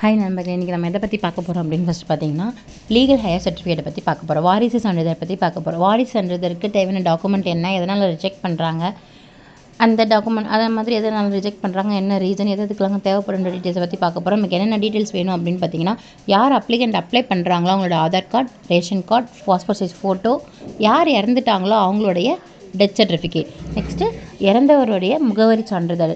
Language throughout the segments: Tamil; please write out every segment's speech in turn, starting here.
ஹாய் நண்பர்களே, இன்றைக்கி நம்ம எதை பற்றி பார்க்க போகிறோம் அப்படின்னு ஃபஸ்ட்டு பார்த்தீங்கன்னா லீகல் ஹையர் சர்டிஃபிகேட்டை பற்றி பார்க்க போகிறோம். வாரிசு சான்றிதழ் பற்றி பார்க்க போகிறோம். வாரிசு சான்றிதழுக்கு தேவையான டாக்குமெண்ட் என்ன, எதனால் ரிஜெக்ட் பண்ணுறாங்க, அந்த டாக்குமெண்ட் அதை மாதிரி எதனால் ரிஜெக்ட் பண்ணுறாங்க, என்ன ரீசன், எதுக்கெல்லாம் தேவைப்படுற டீட்டெயில்ஸை பற்றி பார்க்க போகிறோம். நமக்கு என்னென்ன டீட்டெயில்ஸ் வேணும் அப்படின்னு பார்த்தீங்கன்னா, யார் அப்ளிகண்ட் அப்ளை பண்ணுறாங்களோ அவங்களோட Aadhaar card, ration card, passport size photo, யார் இறந்துட்டாங்களோ அவங்களுடைய டெத் சர்டிஃபிகேட், நெக்ஸ்ட்டு இறந்தவருடைய முகவரி சான்றிதழ்,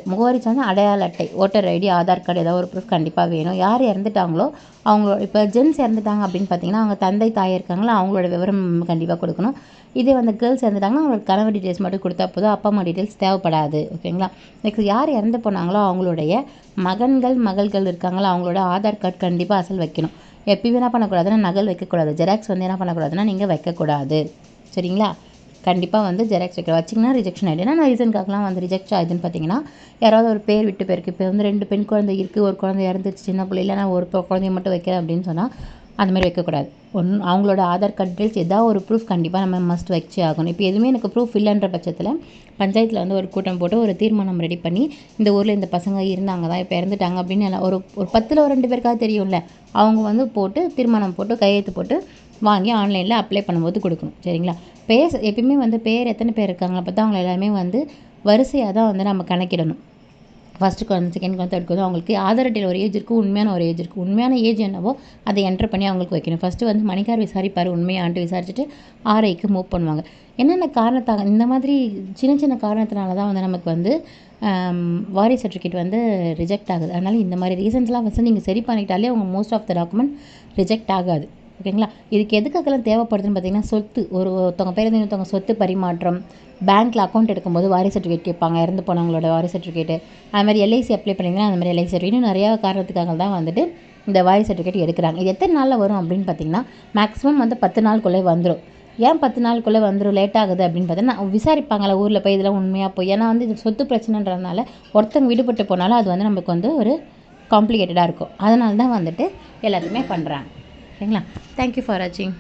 அடையாள அட்டை, ஓட்டர் ஐடி, ஆதார் கார்டு, ஏதாவது ஒரு ப்ரூஃப் கண்டிப்பாக வேணும். யார் இறந்துட்டாங்களோ அவங்களோட, இப்போ ஜென்ஸ் இறந்துட்டாங்க அப்படின்னு பார்த்தீங்கன்னா அவங்க தந்தை தாய் இருக்காங்களோ அவங்களோட விவரம் கண்டிப்பாக கொடுக்கணும். இதே வந்து கேர்ள்ஸ் இறந்துட்டாங்கன்னா அவங்களோட கணவர் டீட்டெயில்ஸ் மட்டும் கொடுத்தா போதும், அப்பா அம்மா டீட்டெயில்ஸ் தேவைப்படாது. ஓகேங்களா. நெக்ஸ்ட் யார் இறந்து போனாங்களோ அவங்களுடைய மகள்கள் இருக்காங்களோ அவங்களோட ஆதார் கார்டு கண்டிப்பாக அசல் வைக்கணும். எப்பயும் என்ன பண்ணக்கூடாதுன்னா நகல் வைக்கக்கூடாது. ஜெராக்ஸ் வந்து என்ன பண்ணக்கூடாதுன்னா நீங்கள் வைக்கக்கூடாது. சரிங்களா. கண்டிப்பாக வந்து ஜெராக்ஸ் வச்சிங்கன்னா ரிஜெக்ஷன் ஆகிடுனா நான் ரீசனுக்காகலாம் வந்து ரிஜெக்ட் ஆகுதுன்னு பார்த்தீங்கன்னா, யாராவது ஒரு பேர் விட்டு பேருக்கு இப்போ வந்து 2 பெண் குழந்தை இருக்குது, ஒரு குழந்தை இறந்துச்சு சின்ன பிள்ளைல, நான் ஒரு குழந்தைய மட்டும் வைக்கிறேன் அப்படின்னு சொன்னால் அந்த மாதிரி வைக்கக்கூடாது. அவங்களோட ஆதார் கார்டு டீட்டெயில்ஸ் ஏதாவது ஒரு ப்ரூஃப் கண்டிப்பாக நம்ம மஸ்ட் வச்சு ஆகணும். இப்போ எதுவுமே எனக்கு ப்ரூஃப் இல்லைன்ற பட்சத்தில் பஞ்சாயத்தில் வந்து ஒரு கூட்டம் போட்டு ஒரு தீர்மானம் ரெடி பண்ணி, இந்த ஊரில் இந்த பசங்க இருந்தாங்க தான், இப்போ இறந்துட்டாங்க அப்படின்னு ஒரு 10ல் ஒரு 2 பேருக்காக தெரியும்ல, அவங்க வந்து போட்டு தீர்மானம் போட்டு கையெழுத்து போட்டு வாங்கி ஆன்லைனில் அப்ளை பண்ணும்போது கொடுக்கணும். சரிங்களா. எப்பயுமே வந்து எத்தனை பேர் இருக்காங்களோ பார்த்தா அவங்க எல்லாருமே வந்து வரிசையாக தான் வந்து நம்ம கணக்கிடணும். ஃபஸ்ட்டு குழந்தை, செகண்ட் குழந்தை, தேர்ட் குழந்தை, அவங்களுக்கு ஆதார் அட்டையில் ஒரு ஏஜ் இருக்குது, உண்மையான ஒரு ஏஜ் இருக்குது. உண்மையான ஏஜ் என்னவோ அதை என்டர் பண்ணி அவங்களுக்கு வைக்கணும். ஃபஸ்ட்டு வந்து மணிக்கார் விசாரிப்பார், உண்மையான்ட்டு விசாரிச்சுட்டு ஆர்ஐக்கு மூவ் பண்ணுவாங்க. என்னென்ன காரணத்தாக இந்த மாதிரி சின்ன காரணத்தினால தான் வந்து நமக்கு வந்து வாரிசு சர்டிஃபிகேட் வந்து ரிஜெக்ட் ஆகுது. அதனால் இந்த மாதிரி ரீசன்ஸ்லாம் ஃபஸ்ட்டு நீங்கள் சரி பண்ணிக்கிட்டாலே உங்கள் most of the document reject ஆகாது. ஓகேங்களா. இதுக்கு எதுக்காகலாம் தேவைப்படுதுன்னு பார்த்தீங்கன்னா, சொத்து, ஒருத்தவங்க பேர் இன்னொருத்தவங்க சொத்து பரிமாற்றம், பேங்க்கில் அக்கௌண்ட் எடுக்கும்போது வாரிசு சர்டிஃபிகேட் கேட்பாங்க, இறந்து போனவங்களோட வாரிசு சர்டிஃபிகேட்டு, அது மாதிரி எல்ஐசி அப்ளை பண்ணிங்கன்னா அந்த மாதிரி எல்ஐசி சர்டிஃபிகேட், நிறையா காரணத்துக்காக தான் வந்துட்டு இந்த வாரிசு சர்டிஃபிகேட் எடுக்கிறாங்க. இது எத்தனை நாளில் வரும் அப்படின்னு பார்த்தீங்கன்னா, மேக்ஸிமம் வந்து 10 நாளுக்குள்ளே வந்துடும். ஏன் 10 நாளுக்குள்ளே வந்துடும் லேட் ஆகுது அப்படின்னு பார்த்தீங்கன்னா, விசாரிப்பாங்களா ஊரில் போய் இதெல்லாம் உண்மையாக போய், ஏன்னா வந்து இது சொத்து பிரச்சனைன்றதுனால ஒருத்தங்க விடுபட்டு போனாலும் அது வந்து நமக்கு வந்து ஒரு காம்ப்ளிகேட்டடாக இருக்கும். அதனால தான் வந்துட்டு எல்லாத்தையுமே பண்ணுறாங்க. ஓகேங்களா. தேங்க்யூ ஃபார் வாட்சிங்.